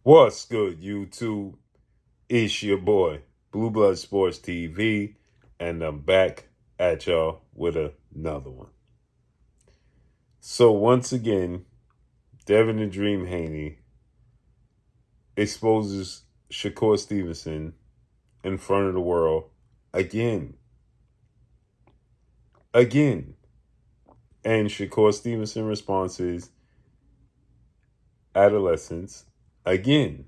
What's good, YouTube? It's your boy, Blue Blood Sports TV, and I'm back at y'all with another one. So once again, Devin the Dream Haney exposes Shakur Stevenson in front of the world again. And Shakur Stevenson responses, adolescence, again.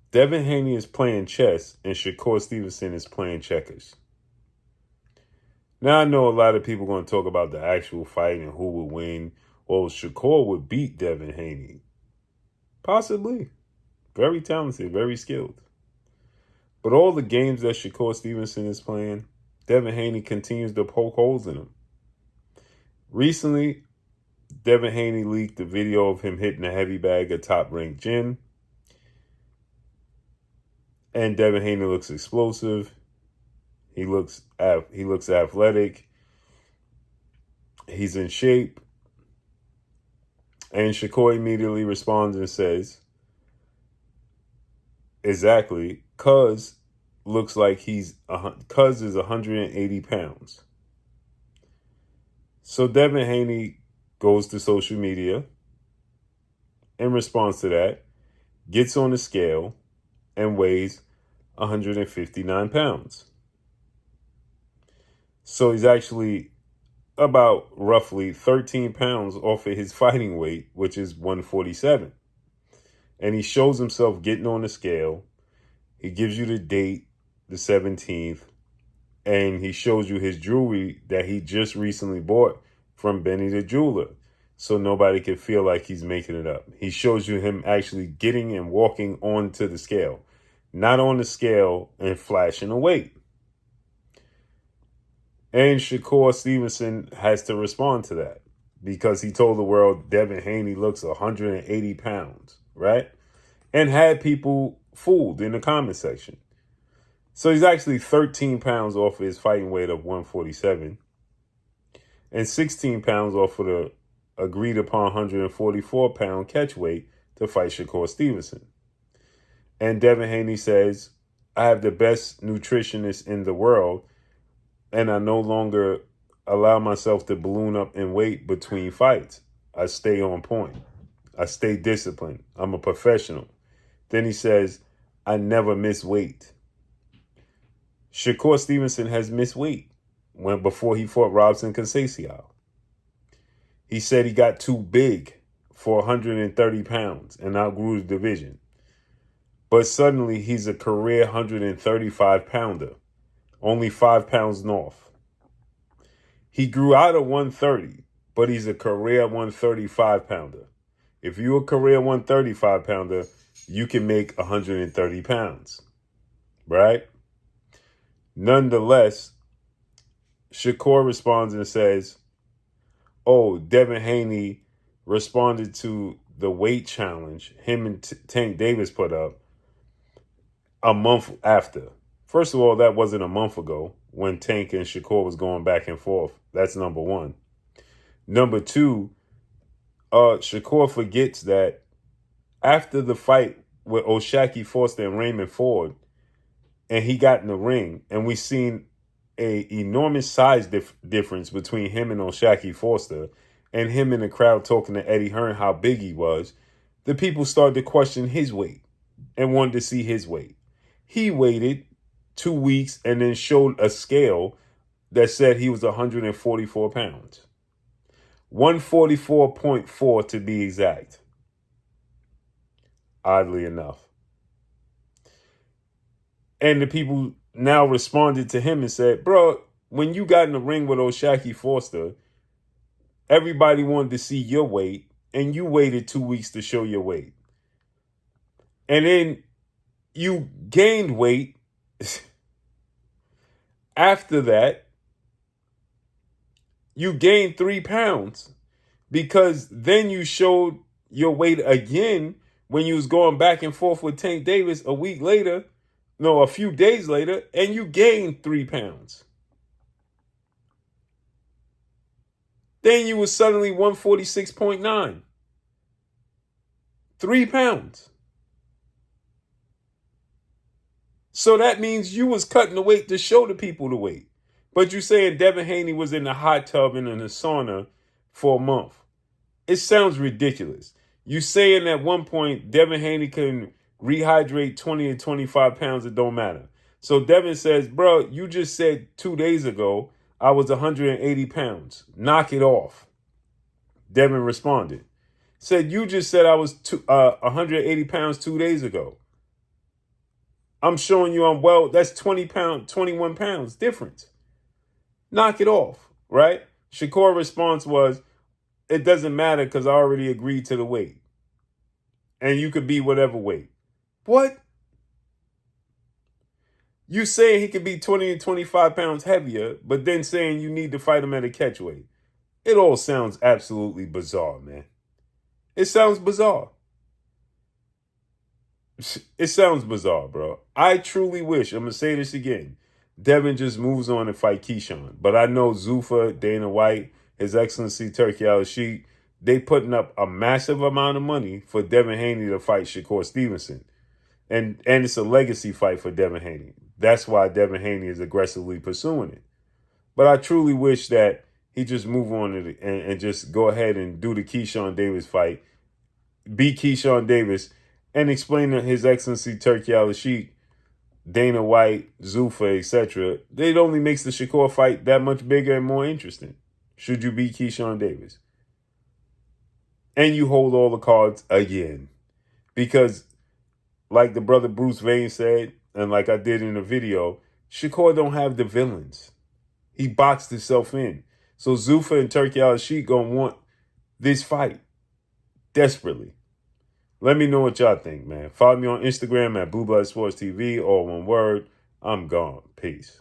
Devin Haney is playing chess and Shakur Stevenson is playing checkers. Now I know a lot of people are going to talk about the actual fight and who would win. Well, Shakur would beat Devin Haney. Possibly. Very talented, very skilled. But all the games that Shakur Stevenson is playing, Devin Haney continues to poke holes in them. Recently, Devin Haney leaked the video of him hitting a heavy bag at Top Rank Gym. And Devin Haney looks explosive. He looks athletic. He's in shape. And Shakur immediately responds and says, exactly, Cuz looks like Cuz is 180 pounds. So Devin Haney goes to social media in response to that, gets on the scale, and weighs 159 pounds. So he's actually about roughly 13 pounds off of his fighting weight, which is 147. And he shows himself getting on the scale. He gives you the date, the 17th, and he shows you his jewelry that he just recently bought from Benny the Jeweler, so nobody can feel like he's making it up. He shows you him actually getting and walking onto the scale, not on the scale and flashing a weight. And Shakur Stevenson has to respond to that because he told the world Devin Haney looks 180 pounds, right? And had people fooled in the comment section. So he's actually 13 pounds off of his fighting weight of 147 and 16 pounds off of the agreed upon 144-pound catch weight to fight Shakur Stevenson. And Devin Haney says, I have the best nutritionist in the world, and I no longer allow myself to balloon up in weight between fights. I stay on point. I stay disciplined. I'm a professional. Then he says, I never miss weight. Shakur Stevenson has missed weight before he fought Robson Conceição. He said he got too big for 130 pounds and outgrew the division. But suddenly he's a career 135-pounder, only 5 pounds north. He grew out of 130, but he's a career 135-pounder. If you're a career 135-pounder, you can make 130 pounds, right? Nonetheless, Shakur responds and says, oh, Devin Haney responded to the weight challenge him and Tank Davis put up a month after. First of all, that wasn't a month ago when Tank and Shakur was going back and forth. That's number one. Number two, Shakur forgets that after the fight with O'Shaquie Foster and Raymond Ford, and he got in the ring, and we seen a enormous size difference between him and O'Shaquie Foster, and him in the crowd talking to Eddie Hearn how big he was, the people started to question his weight and wanted to see his weight. He waited 2 weeks and then showed a scale that said he was 144 pounds. 144.4 to be exact. Oddly enough. And the people now responded to him and said, bro, when you got in the ring with O'Shaquie Foster, everybody wanted to see your weight, and you waited 2 weeks to show your weight. And then you gained weight after that. You gained 3 pounds because then you showed your weight again when you was going back and forth with Tank Davis a few days later, and you gained 3 pounds. Then you was suddenly 146.9. 3 pounds. So that means you was cutting the weight to show the people the weight. But you saying Devin Haney was in the hot tub and in the sauna for a month. It sounds ridiculous. You saying at one point Devin Haney can rehydrate 20 and 25 pounds, it don't matter. So Devin says, bro, you just said 2 days ago I was 180 pounds. Knock it off. Devin responded. Said, you just said I was 180 pounds 2 days ago. I'm showing you I'm well, that's 21 pounds difference. Knock it off, right? Shakur's response was, it doesn't matter because I already agreed to the weight. And you could be whatever weight. What? You saying he could be 20 and 25 pounds heavier, but then saying you need to fight him at a catch weight. It all sounds absolutely bizarre, man. It sounds bizarre. It sounds bizarre, bro. I truly wish, I'm going to say this again, Devin just moves on and fight Keyshawn. But I know Zuffa, Dana White, His Excellency Turkey Al-Sheikh, they putting up a massive amount of money for Devin Haney to fight Shakur Stevenson. And it's a legacy fight for Devin Haney. That's why Devin Haney is aggressively pursuing it. But I truly wish that he just move on and just go ahead and do the Keyshawn Davis fight, beat Keyshawn Davis, and explain to His Excellency Turkey Al-Sheikh, Dana White, Zuffa, etc. It only makes the Shakur fight that much bigger and more interesting. Should you beat Keyshawn Davis? And you hold all the cards again. Because, like the brother Bruce Vane said, and like I did in the video, Shakur don't have the villains. He boxed himself in. So Zuffa and Turkey Al-Sheikh gonna want this fight desperately. Let me know what y'all think, man. Follow me on Instagram at Blue Blood Sports TV, all one word. I'm gone. Peace.